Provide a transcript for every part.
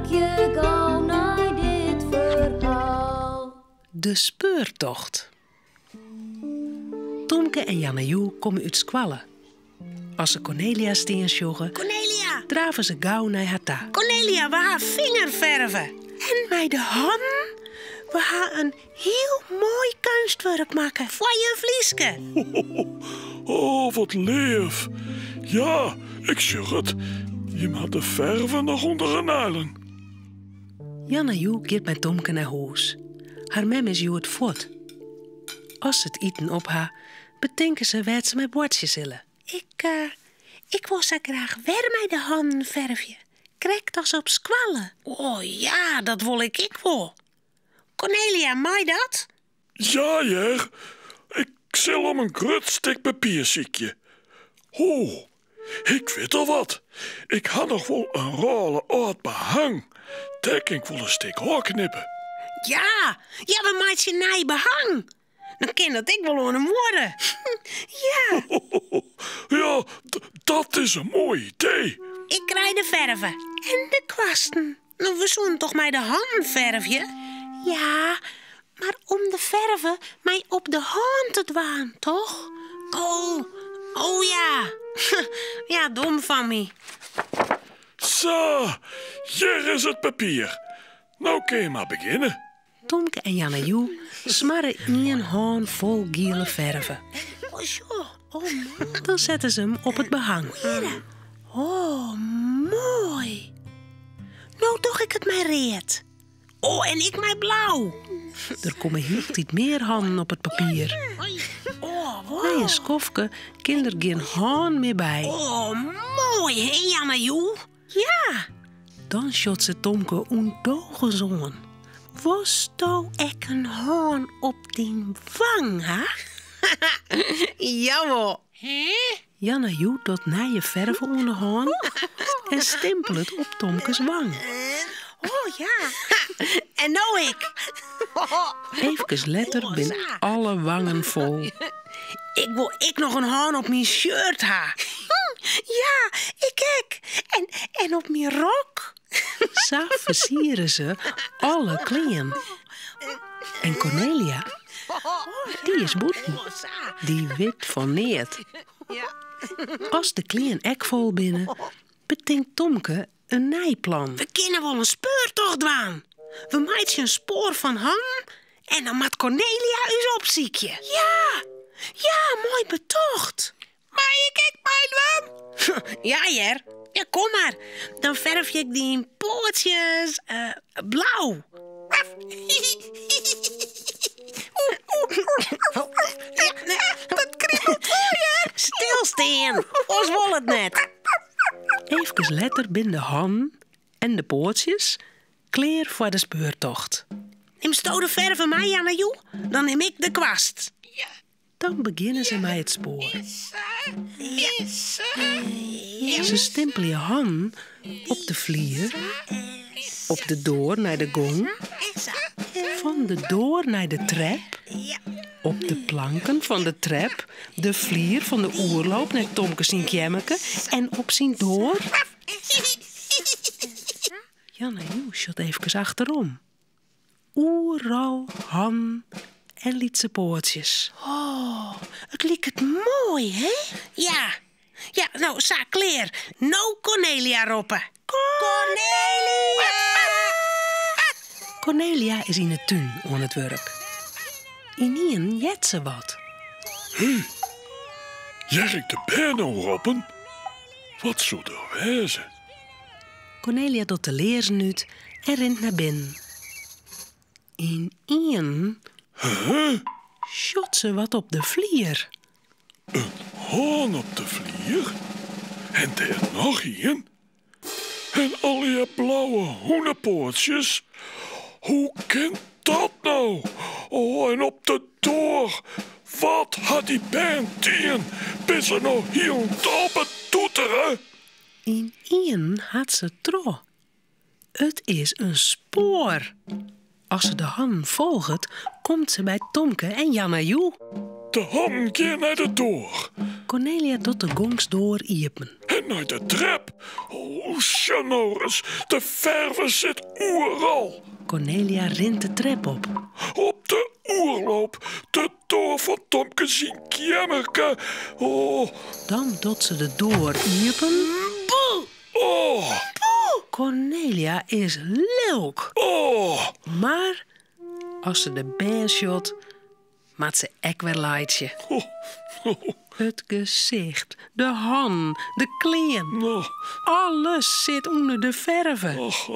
ik je gauw naar dit verhaal. De speurtocht. Tomke en Jannejoe komen uit Squallen. Als ze Cornelia steen sjoggen, Cornelia! draven ze gauw naar haar ta. Cornelia, we gaan vingerverven. En bij de handen, we gaan een heel mooi kunstwerk maken. Voor je vlieske. Oh, wat lief. Ja, ik zeg het. Je mag de verven nog onder een uilen. Jannejoe keert met Tomke naar huis. Haar mem is joe het voort. Als ze het eten op haar, bedenken ze wat ze met bordjes zullen. Ik wil zo graag weer met de handen verfje. Krijg als op Squallen. Oh ja, dat wil ik wel. Cornelia, mij dat? Ja, Jer. Ik zal om een grut stuk papier ziekje. Oh, ik weet al wat. Ik had nog wel een rolle oud behang. Daar kan ik wel een stuk hoor knippen. Ja, we maken je naai behang. Dan kan dat ik wel aan hem worden. Ja, Ja, dat is een mooi idee. ik krijg de verven. En de kwasten. Nou, we zullen toch met de handen verfje? Ja, maar om de verven mij op de hand te dwaan, toch? Oh ja. Ja, dom van me. Zo, hier is het papier. Nou kun je maar beginnen. Tomke en Jannejoe smarren een haan vol gele verven. Oh, zo. Oh, mooi. Dan zetten ze hem op het behang. Oh, mooi. Nou toch ik het mij reed. Oh, en ik mij blauw. Er komen heel iets meer handen op het papier. Oh, wow. Bij een skofke kan er geen haan meer bij. Oh, mooi, hè, Jannejoe? Ja. Dan shot ze Tomke ondogen zongen. Was nou ek een haan op die wang, ha? Jawel. Hè? Jannejoe doet nije verven onder de haan en stempelt het op Tomkes wang. Oh, ja. En nou ik. Even later bin alle wangen vol. Ik wil nog een haan op mijn shirt ha. Ja, ik. En op mijn rok. Zo versieren ze alle kleren. En Cornelia, die is boeten. Die wit van neert. Als de kleren ek vol binnen, bedenkt Tomke een nijplan. We kunnen wel een speurtocht dwaan. We maken een spoor van ham en dan maakt Cornelia eens opziekje. Ja, mooi betocht. Maar ik mijn wam. Ja, Jer. Ja, kom maar. Dan verf je die poortjes blauw. Dat kriebelt voor je. Stilstaan. Ons wil het net. Even later bin de han en de poortjes kleer voor de speurtocht. Neem sto de verf van mij, Jannejoe. Dan neem ik de kwast. Dan beginnen ze met het spoor. Ze stempelen je han op de vlier, op de door naar de gong, van de door naar de trap, op de planken van de trap, de vlier van de oerloop naar Tomke zijn kjemmeke en op zijn door. Jannejoe shot even achterom. Oeral, han en liet ze poortjes. Oh, het liep het mooi, hè? Ja, nou, za kleer. Nou Cornelia roepen. Cornelia! Cornelia is in het tuin aan het werk. Inien jet ze wat. Jij ik de bijna roepen? Wat zou er wezen? Cornelia doet de leerzen uit en rent naar binnen. In shot ze wat op de vlier. Een haan op de vlier? En er nog een? En al die blauwe hoenenpoortjes? Hoe kan dat nou? Oh, en op de door. Wat had die band tegen? Bis er nog hier op het toeteren? In had ze tro. Het is een spoor. Als ze de han volgt, komt ze bij Tomke en Jannejoe. De Han keer naar de door. Cornelia tot de gongsdoor iepen. En naar de trap. Oh, Sjanoris, de verve zit oeral. Cornelia rint de trap op. Op de oerloop, de door van Tomke zien kjemmerke. Oh, Dan doet ze de door iepen. oh, Cornelia is leuk. oh. Maar als ze de been shot, maakt ze ek weer laatje. Het gezicht, de hand, de kleren. Nou, Alles zit onder de verve. ach.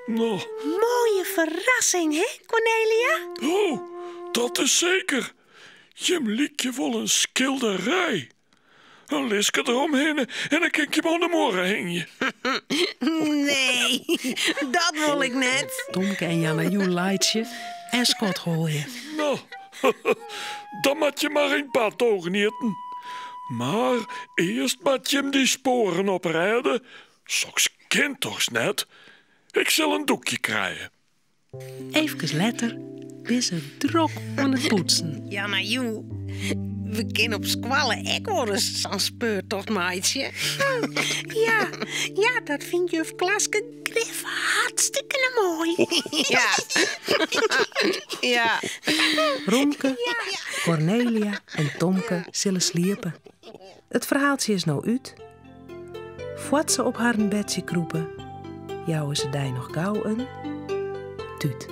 Nou, Mooie verrassing, hè, Cornelia? oh, dat is zeker. Je liek je wel een schilderij. Een liske eromheen en dan kijk je maar naar morgen heen je. Nee, dat wil ik net. Tomke en Janna Joe laatje en Scott gooien. Nou, dan moet je maar een paar togen eten. Maar eerst moet je hem die sporen oprijden. Soks kind toch net. Ik zal een doekje krijgen. Even later is ze drok aan het poetsen. Ja, maar joe, we kunnen op squallen ek worden zo'n speurtocht, meidje. Ja, dat vindt juf Klaske Griff hartstikke mooi. Ja. Romke, Cornelia en Tomke zullen sliepen. Het verhaaltje is nou uit. Voort ze op haar bedje kroepen, jouwen ze daar nog gauw een tuut.